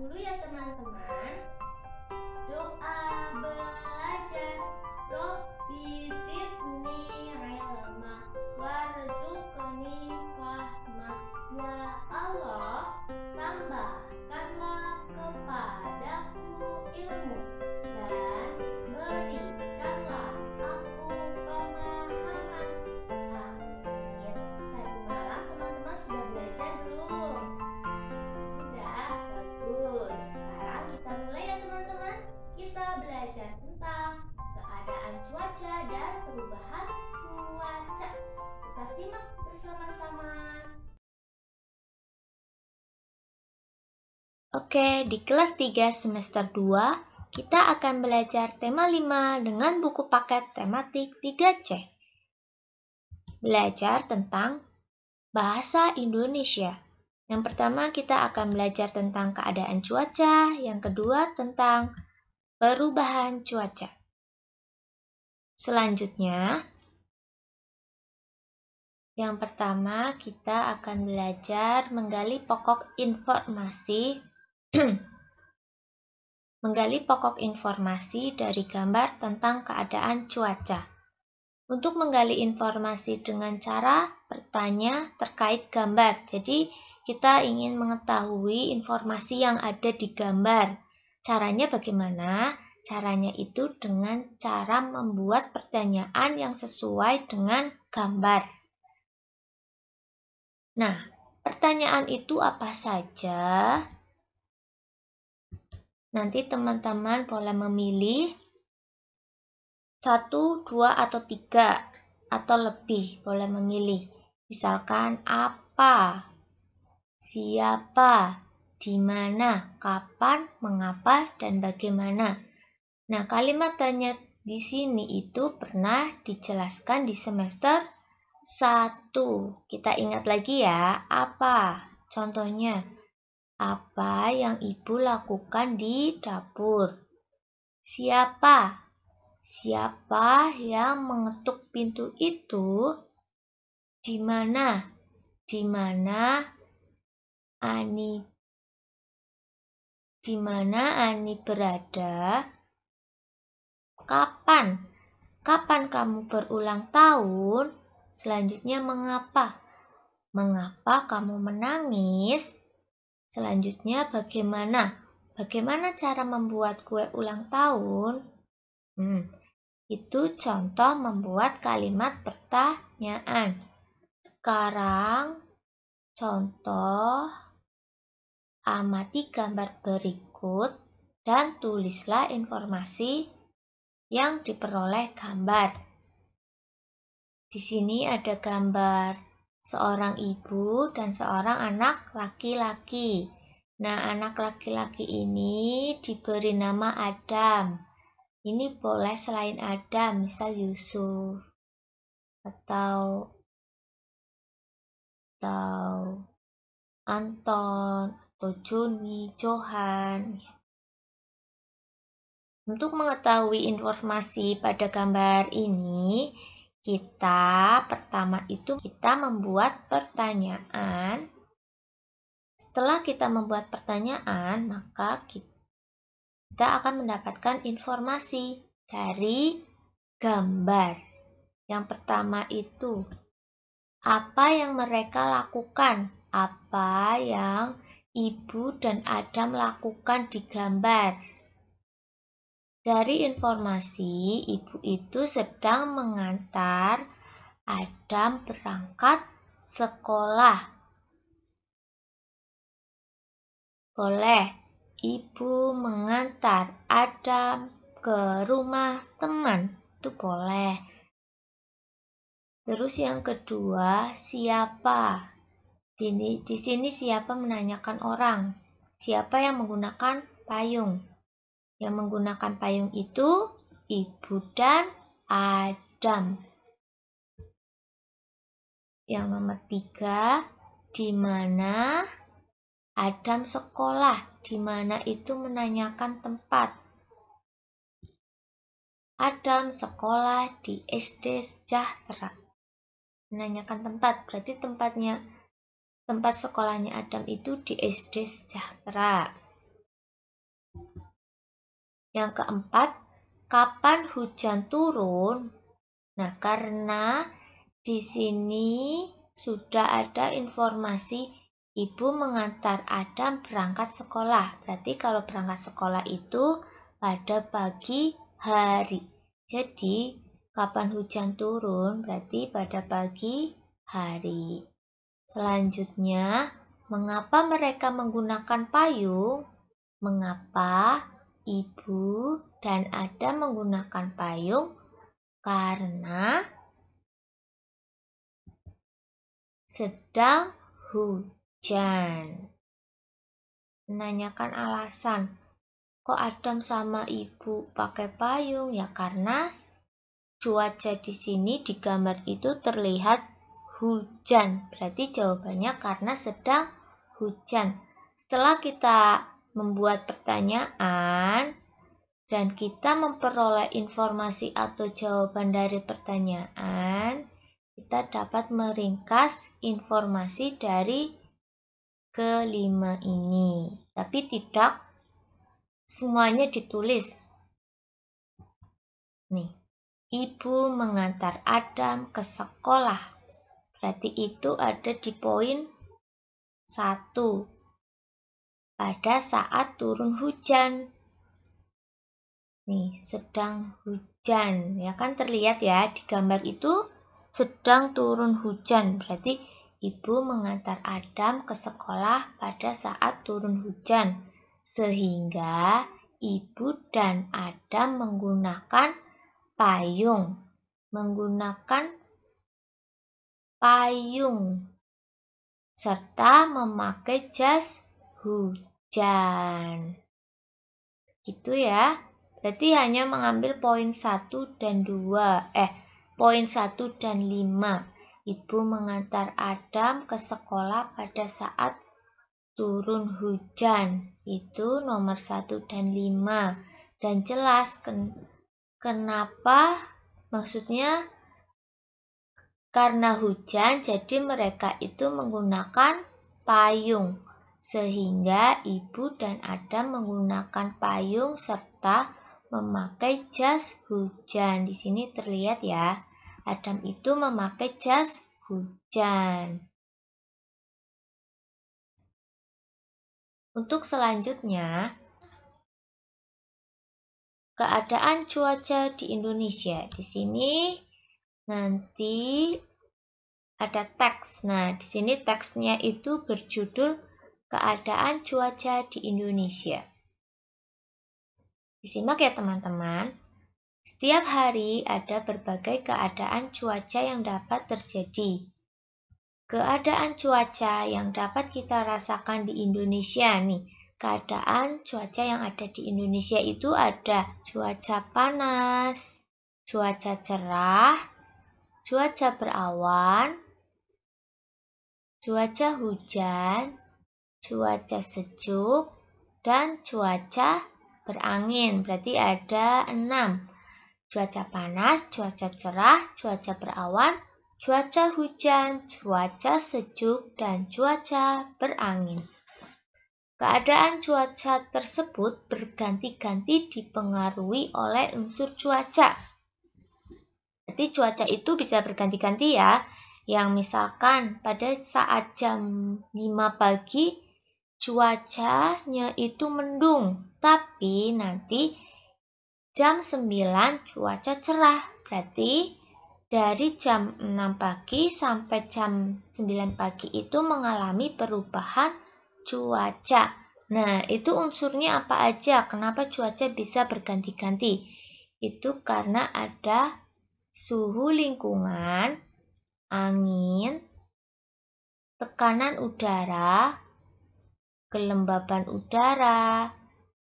dulu ya teman-teman. Doa belajar. Robbi zidni ilma warzuqni fahma. Ya Allah, tambahkanlah kepadaku ilmu dan berikanlah aku pemahaman. Amin. Tadi malam teman-teman sudah belajar belum? Sudah, bagus. Sekarang kita mulai ya teman-teman. Kita belajar tentang keadaan cuaca dan perubahan cuaca. Kita simak bersama-sama. Oke, di kelas 3 semester 2, kita akan belajar tema 5 dengan buku paket tematik 3C. Belajar tentang bahasa Indonesia. Yang pertama kita akan belajar tentang keadaan cuaca, yang kedua tentang perubahan cuaca. Selanjutnya, yang pertama kita akan belajar menggali pokok informasi dari gambar tentang keadaan cuaca. Untuk menggali informasi dengan cara bertanya terkait gambar. Jadi, kita ingin mengetahui informasi yang ada di gambar. Caranya bagaimana? Caranya itu dengan cara membuat pertanyaan yang sesuai dengan gambar. Nah, pertanyaan itu apa saja? Nanti teman-teman boleh memilih 1, 2, atau 3, atau lebih boleh memilih. Misalkan apa, siapa, di mana, kapan, mengapa, dan bagaimana. Nah, kalimat tanya di sini itu pernah dijelaskan di semester 1. Kita ingat lagi ya, apa? Contohnya, apa yang ibu lakukan di dapur? Siapa? Siapa yang mengetuk pintu itu? Di mana? Di mana Ani berada? Kapan? Kapan kamu berulang tahun? Selanjutnya mengapa? Mengapa kamu menangis? Selanjutnya bagaimana? Bagaimana cara membuat kue ulang tahun? Itu contoh membuat kalimat pertanyaan. Sekarang contoh, amati gambar berikut dan tulislah informasi yang diperoleh gambar. Di sini ada gambar seorang ibu dan seorang anak laki-laki. Nah, anak laki-laki ini diberi nama Adam. Ini boleh selain Adam, misal Yusuf atau Anton atau Joni, Johan. Untuk mengetahui informasi pada gambar ini, pertama kita membuat pertanyaan. Setelah kita membuat pertanyaan, maka kita akan mendapatkan informasi dari gambar. Yang pertama itu, apa yang mereka lakukan? Apa yang ibu dan Adam lakukan di gambar? Dari informasi, ibu itu sedang mengantar Adam berangkat sekolah. Boleh, ibu mengantar Adam ke rumah teman. Itu boleh. Terus yang kedua, siapa? Di sini siapa menanyakan orang. Siapa yang menggunakan payung? Yang menggunakan payung itu ibu dan Adam. Yang nomor 3, di mana Adam sekolah? Di mana itu menanyakan tempat. Adam sekolah di SD Sejahtera. Menanyakan tempat, berarti tempat sekolahnya Adam itu di SD Sejahtera. Yang keempat, kapan hujan turun? Nah, karena di sini sudah ada informasi ibu mengantar Adam berangkat sekolah. Berarti kalau berangkat sekolah itu pada pagi hari. Jadi, kapan hujan turun berarti pada pagi hari. Selanjutnya, mengapa mereka menggunakan payung? Mengapa ibu dan Adam menggunakan payung? Karena sedang hujan. Menanyakan alasan, kok Adam sama ibu pakai payung? Ya karena cuaca di sini di gambar itu terlihat hujan. Berarti jawabannya karena sedang hujan. Setelah kita membuat pertanyaan dan kita memperoleh informasi atau jawaban dari pertanyaan, kita dapat meringkas informasi dari kelima ini. Tapi tidak semuanya ditulis. Nih, ibu mengantar Adam ke sekolah. Berarti itu ada di poin 1. Pada saat turun hujan. Nih, sedang hujan. Ya kan terlihat ya di gambar itu sedang turun hujan. Berarti ibu mengantar Adam ke sekolah pada saat turun hujan. Sehingga ibu dan Adam menggunakan payung. Serta memakai jas hujan. Gitu ya. Berarti hanya mengambil poin 1 dan 2. Poin 1 dan 5. Ibu mengantar Adam ke sekolah pada saat turun hujan. Itu nomor 1 dan 5. Dan jelas kenapa, maksudnya karena hujan jadi mereka itu menggunakan payung. Sehingga ibu dan Adam menggunakan payung serta memakai jas hujan. Di sini terlihat ya, Adam itu memakai jas hujan. Untuk selanjutnya, keadaan cuaca di Indonesia. Di sini nanti ada teks. Nah, di sini teksnya itu berjudul keadaan cuaca di Indonesia. Disimak ya teman-teman. Setiap hari ada berbagai keadaan cuaca yang dapat terjadi. Keadaan cuaca yang dapat kita rasakan di Indonesia nih. Keadaan cuaca yang ada di Indonesia itu ada cuaca panas, cuaca cerah, cuaca berawan, cuaca hujan, cuaca sejuk, dan cuaca berangin. Berarti ada 6. Cuaca panas, cuaca cerah, cuaca berawan, cuaca hujan, cuaca sejuk, dan cuaca berangin. Keadaan cuaca tersebut berganti-ganti dipengaruhi oleh unsur cuaca. Jadi cuaca itu bisa berganti-ganti ya. Yang misalkan pada saat jam 5 pagi cuacanya itu mendung, tapi nanti jam 9 cuaca cerah. Berarti dari jam 6 pagi sampai jam 9 pagi itu mengalami perubahan cuaca. Nah, itu unsurnya apa aja? Kenapa cuaca bisa berganti-ganti? Itu karena ada suhu lingkungan, angin, tekanan udara, kelembaban udara,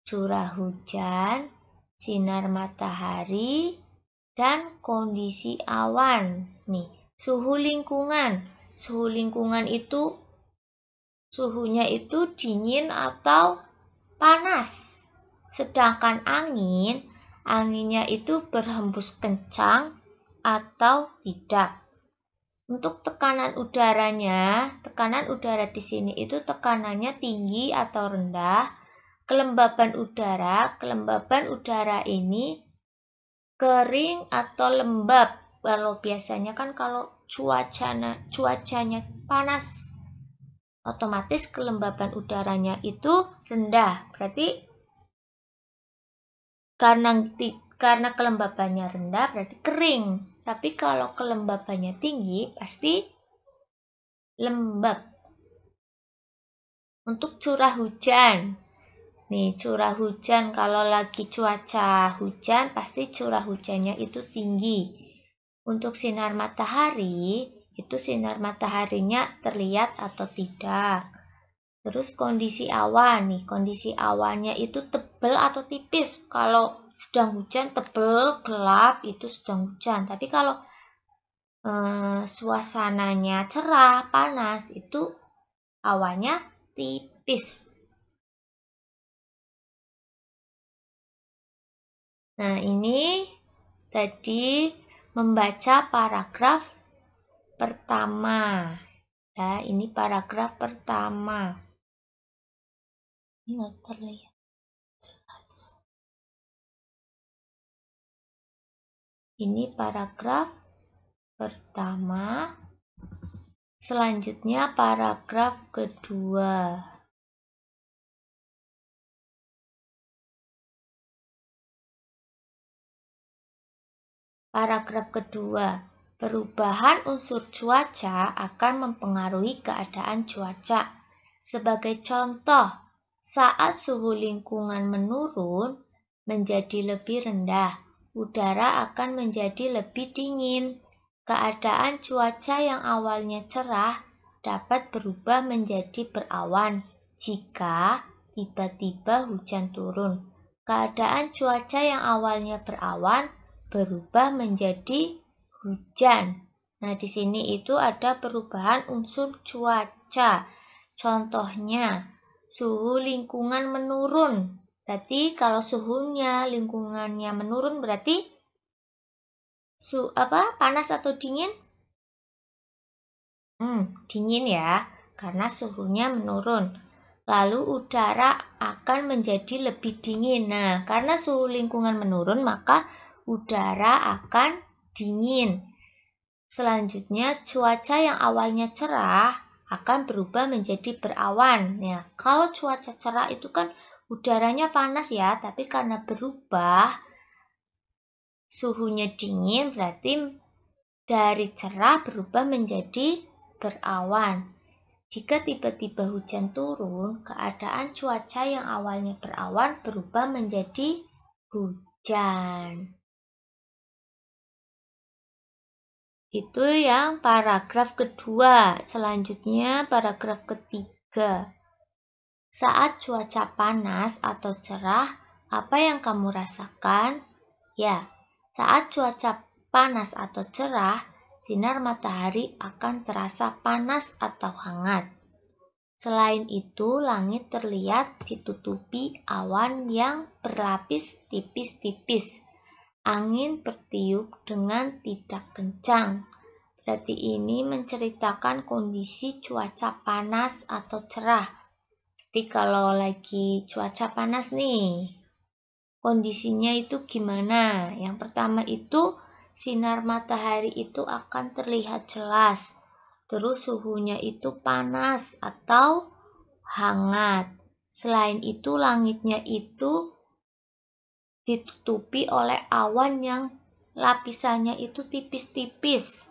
curah hujan, sinar matahari, dan kondisi awan. Nih, suhu lingkungan. Suhu lingkungan itu suhunya itu dingin atau panas. Sedangkan anginnya itu berhembus kencang atau tidak. Untuk tekanan udaranya, tekanan udara di sini itu tekanannya tinggi atau rendah, kelembaban udara ini kering atau lembab. Kalau biasanya kan kalau cuacanya panas, otomatis kelembaban udaranya itu rendah. Berarti karena kelembabannya rendah berarti kering. Tapi kalau kelembabannya tinggi pasti lembab. Untuk curah hujan. Nih, curah hujan kalau lagi cuaca hujan pasti curah hujannya itu tinggi. Untuk sinar matahari, itu sinar mataharinya terlihat atau tidak. Terus kondisi awan nih, kondisi awannya itu tebal atau tipis. Kalau sedang hujan tebal, gelap itu sedang hujan. Tapi kalau suasananya cerah, panas itu awannya tipis. Nah, ini tadi membaca paragraf pertama. Ya, ini paragraf pertama. Ini nggak terlihat jelas. Ini paragraf pertama. Selanjutnya paragraf kedua. Paragraf kedua, perubahan unsur cuaca akan mempengaruhi keadaan cuaca. Sebagai contoh, saat suhu lingkungan menurun menjadi lebih rendah, udara akan menjadi lebih dingin. Keadaan cuaca yang awalnya cerah dapat berubah menjadi berawan jika tiba-tiba hujan turun. Keadaan cuaca yang awalnya berawan berubah menjadi hujan. Nah, di sini itu ada perubahan unsur cuaca. Contohnya, suhu lingkungan menurun. Berarti kalau suhunya lingkungannya menurun berarti panas atau dingin? Dingin ya, karena suhunya menurun. Lalu udara akan menjadi lebih dingin. Nah, karena suhu lingkungan menurun, maka udara akan dingin. Selanjutnya, cuaca yang awalnya cerah akan berubah menjadi berawan. Nah, kalau cuaca cerah itu kan udaranya panas ya, tapi karena berubah suhunya dingin, berarti dari cerah berubah menjadi berawan. Jika tiba-tiba hujan turun, keadaan cuaca yang awalnya berawan berubah menjadi hujan. Itu yang paragraf kedua. Selanjutnya paragraf ketiga. Saat cuaca panas atau cerah, apa yang kamu rasakan? Ya, saat cuaca panas atau cerah, sinar matahari akan terasa panas atau hangat. Selain itu, langit terlihat ditutupi awan yang berlapis tipis-tipis. Angin bertiup dengan tidak kencang. Berarti ini menceritakan kondisi cuaca panas atau cerah. Jadi kalau lagi cuaca panas nih, kondisinya itu gimana? Yang pertama itu sinar matahari itu akan terlihat jelas. Terus suhunya itu panas atau hangat. Selain itu langitnya itu ditutupi oleh awan yang lapisannya itu tipis-tipis.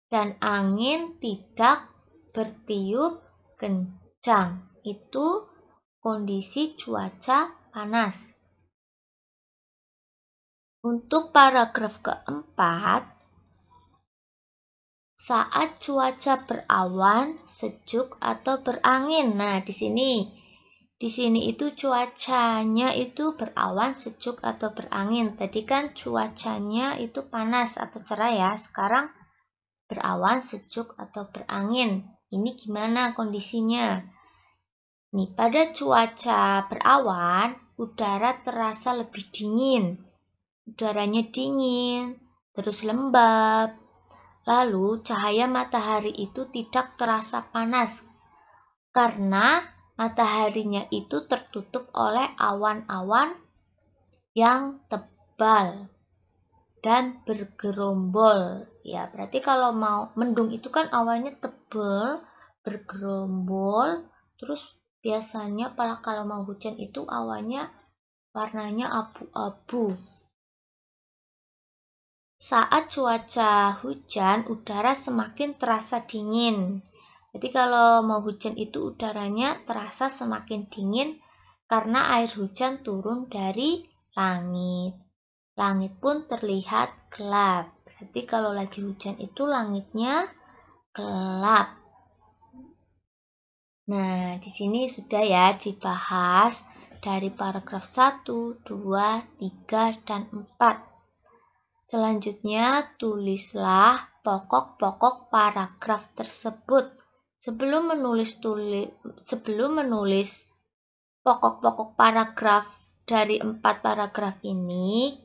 Dan angin tidak bertiup kencang. Itu kondisi cuaca panas. Untuk paragraf keempat, saat cuaca berawan, sejuk atau berangin. Nah, di sini itu cuacanya itu berawan, sejuk atau berangin. Tadi kan cuacanya itu panas atau cerah ya. Sekarang berawan, sejuk atau berangin. Ini gimana kondisinya? Nih, pada cuaca berawan, udara terasa lebih dingin. Udaranya dingin, terus lembab. Lalu cahaya matahari itu tidak terasa panas karena mataharinya itu tertutup oleh awan-awan yang tebal dan bergerombol. Ya, berarti kalau mau mendung itu kan awannya tebal, bergerombol, terus biasanya kalau mau hujan itu awannya warnanya abu-abu. Saat cuaca hujan, udara semakin terasa dingin. Jadi kalau mau hujan itu udaranya terasa semakin dingin karena air hujan turun dari langit. Langit pun terlihat gelap. Berarti kalau lagi hujan itu langitnya gelap. Nah, di sini sudah ya dibahas dari paragraf 1, 2, 3, dan 4. Selanjutnya, tulislah pokok-pokok paragraf tersebut. Sebelum menulis pokok-pokok paragraf dari 4 paragraf ini,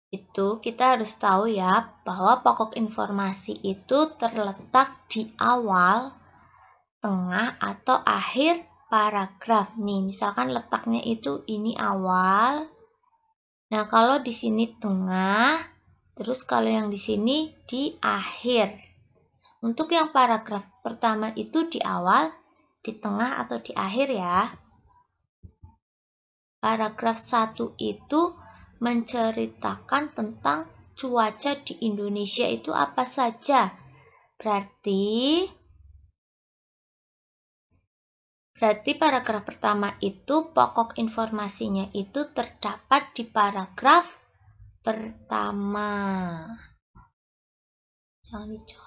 itu kita harus tahu ya bahwa pokok informasi itu terletak di awal, tengah, atau akhir paragraf. Nih, misalkan letaknya itu ini awal. Nah, kalau di sini tengah, terus kalau yang di sini di akhir. Untuk yang paragraf pertama itu di awal, di tengah, atau di akhir ya. Paragraf 1 itu menceritakan tentang cuaca di Indonesia itu apa saja. Berarti paragraf pertama itu pokok informasinya itu terdapat di paragraf pertama. Jangan dicoret.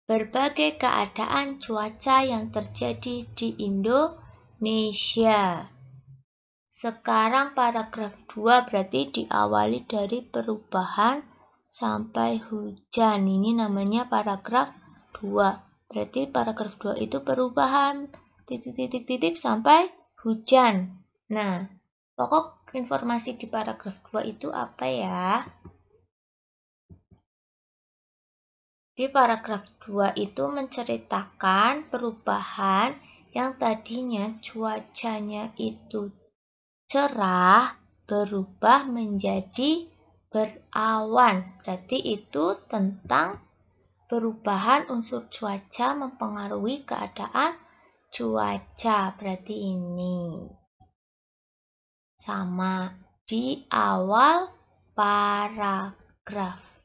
Berbagai keadaan cuaca yang terjadi di Indonesia. Sekarang paragraf 2 berarti diawali dari perubahan sampai hujan. Ini namanya paragraf 2. Berarti paragraf 2 itu perubahan titik-titik sampai hujan. Nah, pokok informasi di paragraf 2 itu apa ya? Di paragraf 2 itu menceritakan perubahan yang tadinya cuacanya itu cerah berubah menjadi berawan. Berarti itu tentang perubahan unsur cuaca mempengaruhi keadaan cuaca. Berarti ini sama di awal paragraf.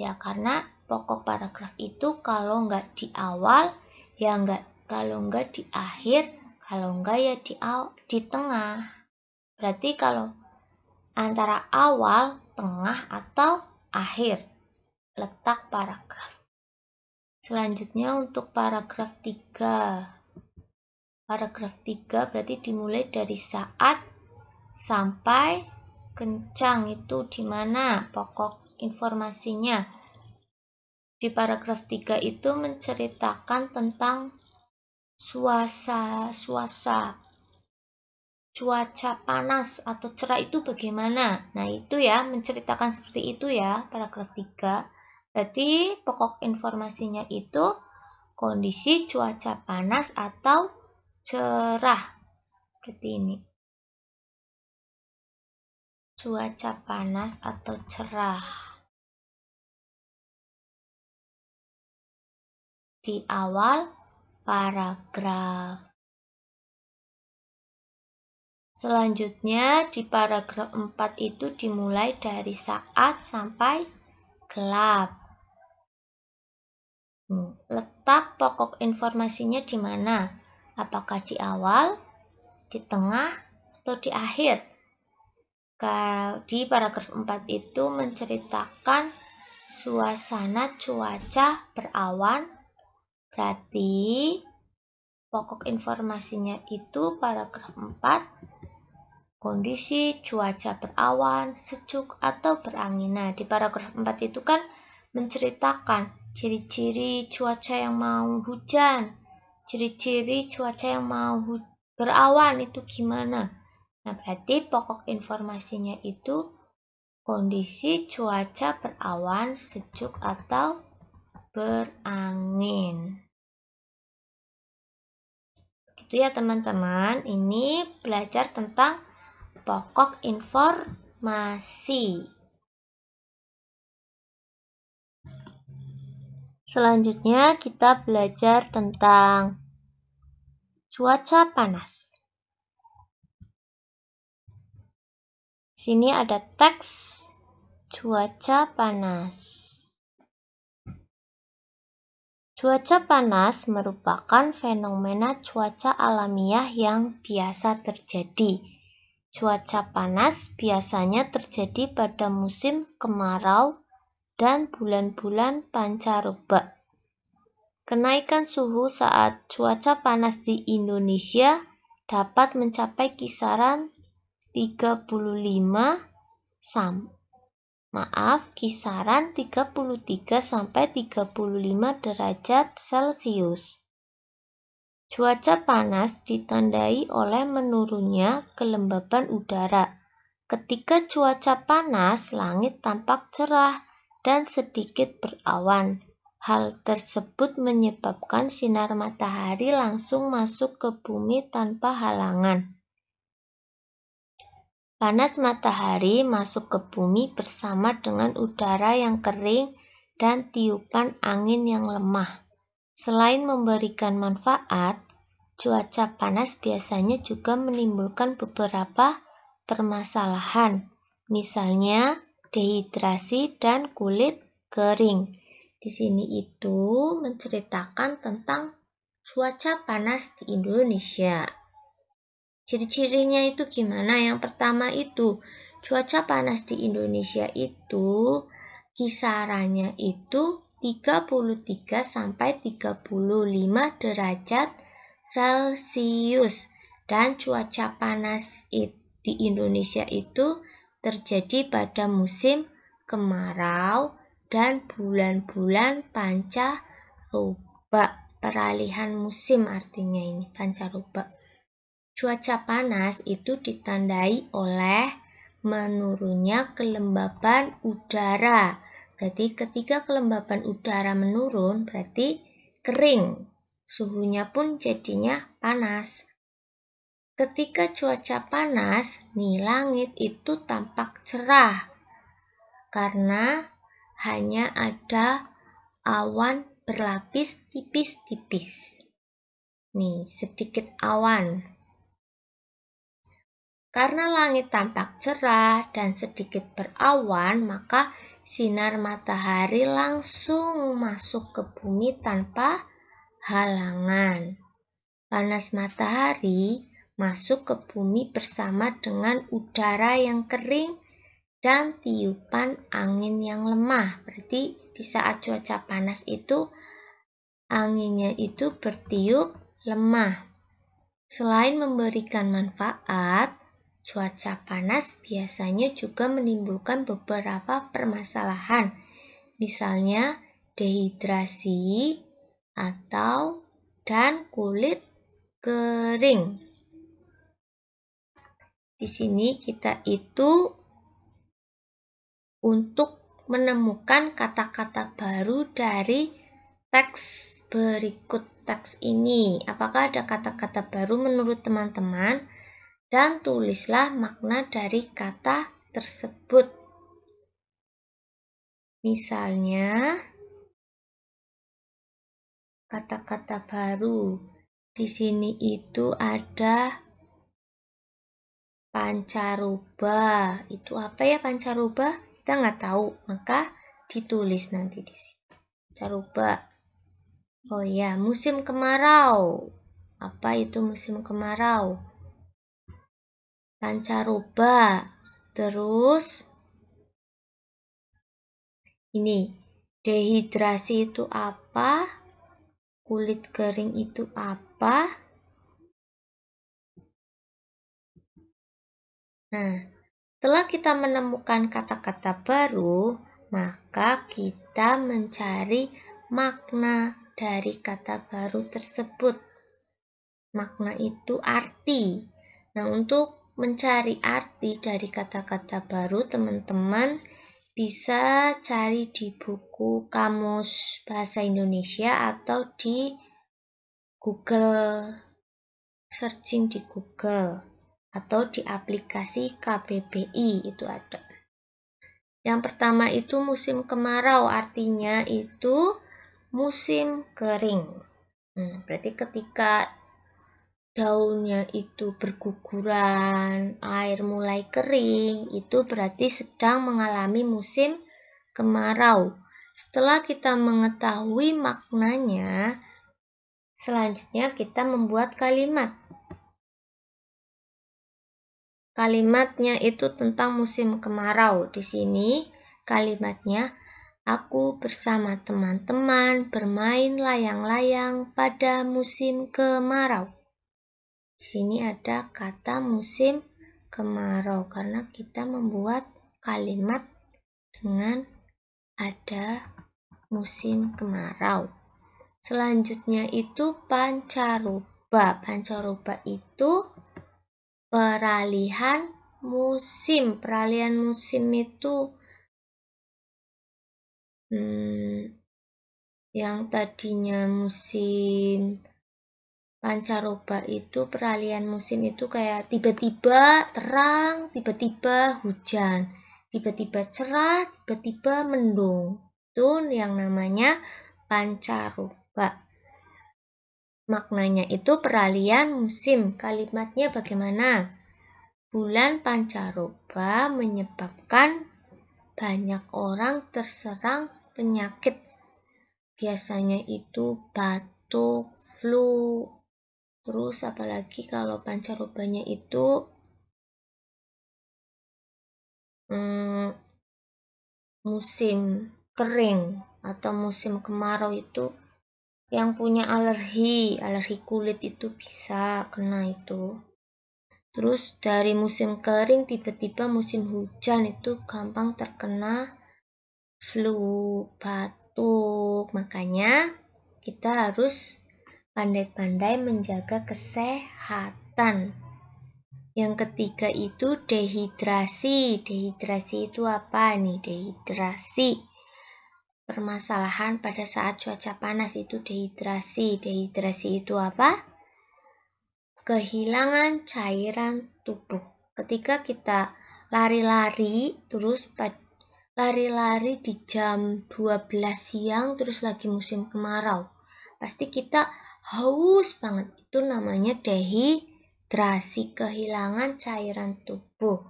Ya, karena pokok paragraf itu kalau nggak di awal, ya nggak, kalau nggak di akhir, kalau nggak ya di tengah. Berarti kalau antara awal, tengah, atau akhir letak paragraf. Selanjutnya untuk paragraf 3. Paragraf 3 berarti dimulai dari saat sampai kencang. Itu di mana pokok informasinya? Di paragraf 3 itu menceritakan tentang cuaca panas atau cerah itu bagaimana. Nah, itu ya, menceritakan seperti itu ya, paragraf 3. Berarti pokok informasinya itu kondisi cuaca panas atau cerah. Seperti ini. Cuaca panas atau cerah. Di awal paragraf. Selanjutnya di paragraf 4 itu dimulai dari saat sampai gelap. Letak pokok informasinya di mana? Apakah di awal, di tengah, atau di akhir? Di paragraf 4 itu menceritakan suasana cuaca berawan. Berarti pokok informasinya itu paragraf 4, kondisi cuaca berawan, sejuk, atau berangin. Nah, di paragraf 4 itu kan menceritakan ciri-ciri cuaca yang mau hujan, ciri-ciri cuaca yang mau berawan itu gimana. Nah, berarti pokok informasinya itu kondisi cuaca berawan, sejuk, atau berangin. Gitu ya teman-teman, ini belajar tentang pokok informasi. Selanjutnya kita belajar tentang cuaca panas. Sini ada teks cuaca panas. Cuaca panas merupakan fenomena cuaca alamiah yang biasa terjadi. Cuaca panas biasanya terjadi pada musim kemarau dan bulan-bulan pancaroba. Kenaikan suhu saat cuaca panas di Indonesia dapat mencapai kisaran 33 sampai 35 derajat Celcius. Cuaca panas ditandai oleh menurunnya kelembaban udara. Ketika cuaca panas, langit tampak cerah dan sedikit berawan. Hal tersebut menyebabkan sinar matahari langsung masuk ke bumi tanpa halangan. Panas matahari masuk ke bumi bersama dengan udara yang kering dan tiupan angin yang lemah. Selain memberikan manfaat, cuaca panas biasanya juga menimbulkan beberapa permasalahan, misalnya dehidrasi dan kulit kering. Di sini itu menceritakan tentang cuaca panas di Indonesia. Ciri-cirinya itu gimana? Yang pertama itu, cuaca panas di Indonesia itu kisarannya itu 33 sampai 35 derajat Celcius. Dan cuaca panas di Indonesia itu terjadi pada musim kemarau dan bulan-bulan pancaroba. Peralihan musim artinya ini pancaroba. Cuaca panas itu ditandai oleh menurunnya kelembaban udara. Berarti ketika kelembaban udara menurun, berarti kering. Suhunya pun jadinya panas. Ketika cuaca panas, nih langit itu tampak cerah. Karena hanya ada awan berlapis tipis-tipis. Nih, sedikit awan. Karena langit tampak cerah dan sedikit berawan, maka sinar matahari langsung masuk ke bumi tanpa halangan. Panas matahari masuk ke bumi bersama dengan udara yang kering dan tiupan angin yang lemah. Berarti di saat cuaca panas itu, anginnya itu bertiup lemah. Selain memberikan manfaat, cuaca panas biasanya juga menimbulkan beberapa permasalahan, misalnya dehidrasi dan kulit kering. Di sini kita itu untuk menemukan kata-kata baru dari teks berikut teks ini. Apakah ada kata-kata baru menurut teman-teman? Dan tulislah makna dari kata tersebut. Misalnya, kata-kata baru. Di sini itu ada pancaroba. Itu apa ya pancaroba? Kita nggak tahu, maka ditulis nanti di sini. Pancaroba. Oh ya, musim kemarau. Apa itu musim kemarau? Pancaroba. Terus ini, dehidrasi itu apa? Kulit kering itu apa? Nah, setelah kita menemukan kata-kata baru, maka kita mencari makna dari kata baru tersebut. Makna itu arti. Nah, untuk mencari arti dari kata-kata baru, teman-teman bisa cari di buku Kamus Bahasa Indonesia atau di Google, searching di Google atau di aplikasi KBBI itu ada. Yang pertama itu musim kemarau, artinya itu musim kering. Berarti ketika daunnya itu berguguran, air mulai kering, itu berarti sedang mengalami musim kemarau. Setelah kita mengetahui maknanya, selanjutnya kita membuat kalimat. Kalimatnya itu tentang musim kemarau. Di sini kalimatnya, aku bersama teman-teman bermain layang-layang pada musim kemarau. Di sini ada kata musim kemarau karena kita membuat kalimat dengan ada musim kemarau. Selanjutnya itu pancaroba. Pancaroba itu peralihan musim. Peralihan musim itu yang tadinya musim pancaroba itu peralihan musim itu kayak tiba-tiba terang, tiba-tiba hujan, tiba-tiba cerah, tiba-tiba mendung. Itu yang namanya pancaroba. Maknanya itu peralihan musim. Kalimatnya bagaimana? Bulan pancaroba menyebabkan banyak orang terserang penyakit. Biasanya itu batuk, flu. Terus apalagi kalau pancarobanya itu musim kering atau musim kemarau itu yang punya alergi kulit itu bisa kena itu. Terus dari musim kering tiba-tiba musim hujan itu gampang terkena flu, batuk. Makanya kita harus pandai-pandai menjaga kesehatan. Yang ketiga itu dehidrasi. Dehidrasi itu apa nih? Dehidrasi. Permasalahan pada saat cuaca panas itu dehidrasi. Dehidrasi itu apa? Kehilangan cairan tubuh. Ketika kita lari-lari, terus lari-lari di jam 12 siang, terus lagi musim kemarau. Pasti kita haus banget. Itu namanya dehidrasi, kehilangan cairan tubuh.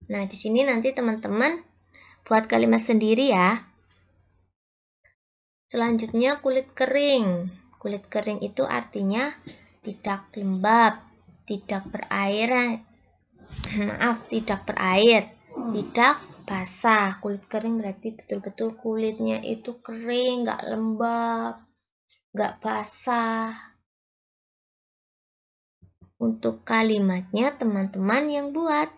Nah, di sini nanti teman-teman buat kalimat sendiri ya. Selanjutnya kulit kering. Kulit kering itu artinya tidak lembab, tidak berair. Tidak berair, tidak basah. Kulit kering berarti betul-betul kulitnya itu kering, nggak lembab, nggak basah. Untuk kalimatnya teman-teman yang buat.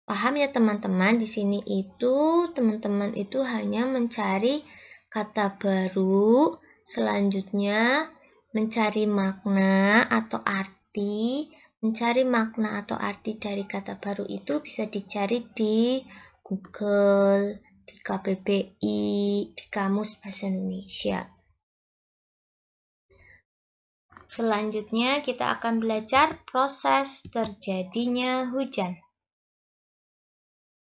Paham ya teman-teman? Di sini itu teman-teman itu hanya mencari kata baru, selanjutnya mencari makna atau arti. Mencari makna atau arti dari kata baru itu bisa dicari di Google, di KBBI, di Kamus Bahasa Indonesia. Selanjutnya kita akan belajar proses terjadinya hujan.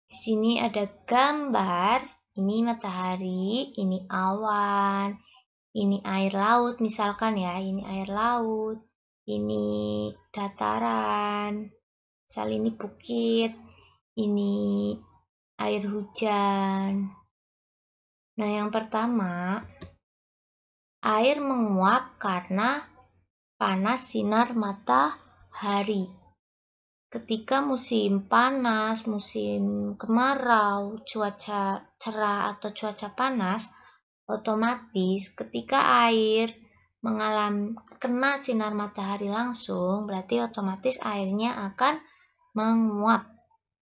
Di sini ada gambar, ini matahari, ini awan, ini air laut misalkan ya, ini air laut, ini dataran, misal ini bukit, ini air hujan. Nah, yang pertama, air menguap karena panas sinar matahari. Ketika musim panas, musim kemarau, cuaca cerah atau cuaca panas, otomatis ketika air kena sinar matahari langsung, berarti otomatis airnya akan menguap.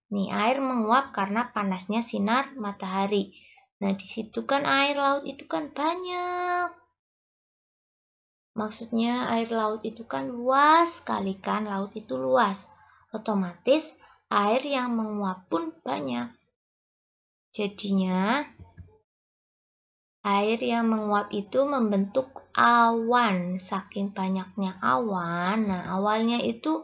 Nih, air menguap karena panasnya sinar matahari. Nah, di situ kan air laut itu kan banyak. Maksudnya air laut itu kan luas sekali kan, laut itu luas. Otomatis air yang menguap pun banyak. Jadinya air yang menguap itu membentuk awan. Saking banyaknya awan, nah awalnya itu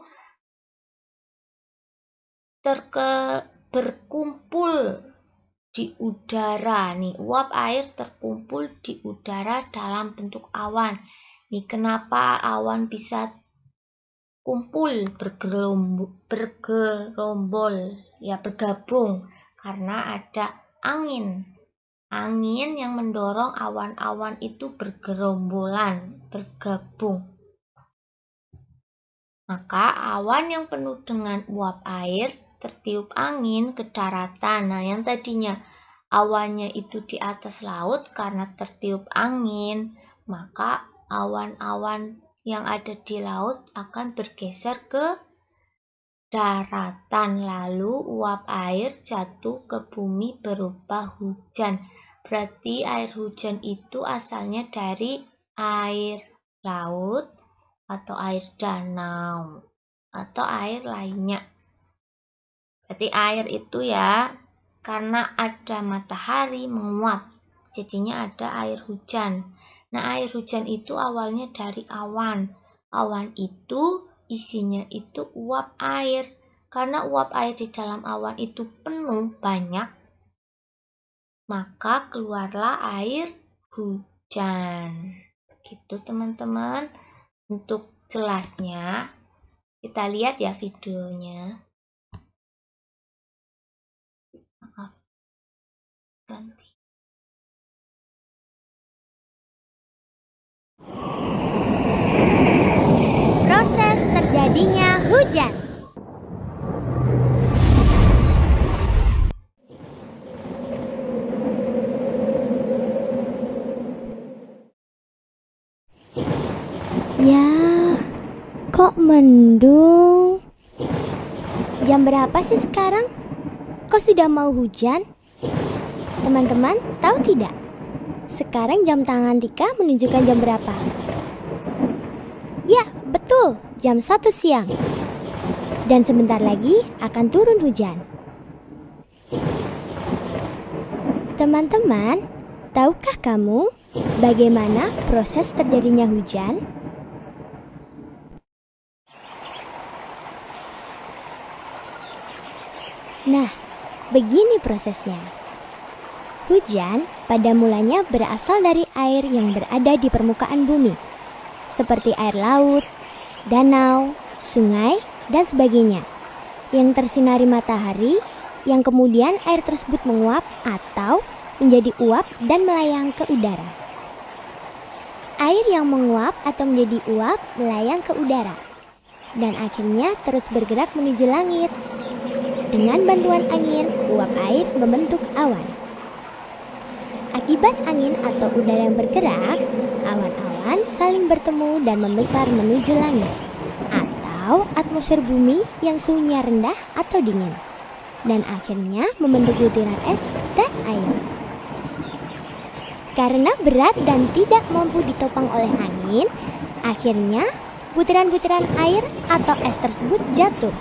berkumpul di udara nih, uap air terkumpul di udara dalam bentuk awan. Nih kenapa awan bisa kumpul bergerombol ya, bergabung, karena ada angin yang mendorong awan-awan itu bergerombolan, bergabung. Maka awan yang penuh dengan uap air tertiup angin ke daratan. Nah, yang tadinya awannya itu di atas laut, karena tertiup angin, maka awan-awan yang ada di laut akan bergeser ke daratan. Lalu uap air jatuh ke bumi berupa hujan. Berarti air hujan itu asalnya dari air laut atau air danau atau air lainnya. Berarti air itu ya, karena ada matahari menguap, jadinya ada air hujan. Nah, air hujan itu awalnya dari awan. Awan itu isinya itu uap air. Karena uap air di dalam awan itu penuh, banyak, maka keluarlah air hujan. Gitu teman-teman. Untuk jelasnya, kita lihat ya videonya. Maaf, ganti. Proses terjadinya hujan. Ya, kok mendung? Jam berapa sih sekarang? Kok sudah mau hujan? Teman-teman, tahu tidak? Sekarang jam tangan Tika menunjukkan jam berapa? Ya, betul, jam 1 siang. Dan sebentar lagi akan turun hujan. Teman-teman, tahukah kamu bagaimana proses terjadinya hujan? Nah, begini prosesnya. Hujan pada mulanya berasal dari air yang berada di permukaan bumi, seperti air laut, danau, sungai, dan sebagainya, yang tersinari matahari, yang kemudian air tersebut menguap atau menjadi uap dan melayang ke udara. Air yang menguap atau menjadi uap melayang ke udara, dan akhirnya terus bergerak menuju langit. Dengan bantuan angin, uap air membentuk awan. Akibat angin atau udara yang bergerak, awan-awan saling bertemu dan membesar menuju langit atau atmosfer bumi yang suhunya rendah atau dingin, dan akhirnya membentuk butiran es dan air. Karena berat dan tidak mampu ditopang oleh angin, akhirnya butiran-butiran air atau es tersebut jatuh.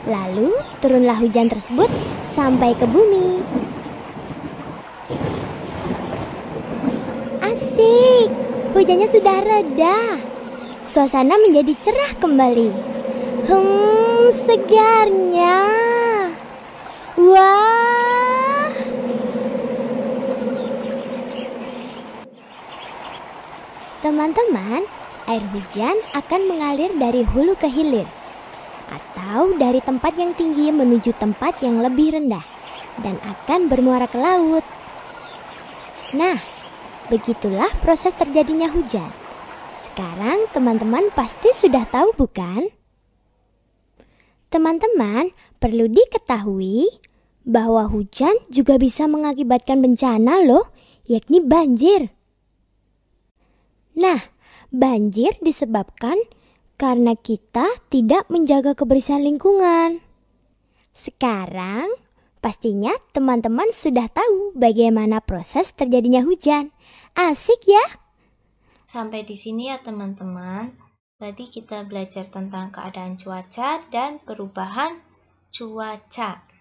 Lalu turunlah hujan tersebut sampai ke bumi. Asik, hujannya sudah reda. Suasana menjadi cerah kembali. Segarnya. Wah. Teman-teman, air hujan akan mengalir dari hulu ke hilir, atau dari tempat yang tinggi menuju tempat yang lebih rendah, dan akan bermuara ke laut. Nah, begitulah proses terjadinya hujan. Sekarang teman-teman pasti sudah tahu, bukan? Teman-teman, perlu diketahui bahwa hujan juga bisa mengakibatkan bencana loh, yakni banjir. Nah, banjir disebabkan karena kita tidak menjaga kebersihan lingkungan. Sekarang, pastinya teman-teman sudah tahu bagaimana proses terjadinya hujan. Asik ya? Sampai di sini ya teman-teman. Tadi kita belajar tentang keadaan cuaca dan perubahan cuaca.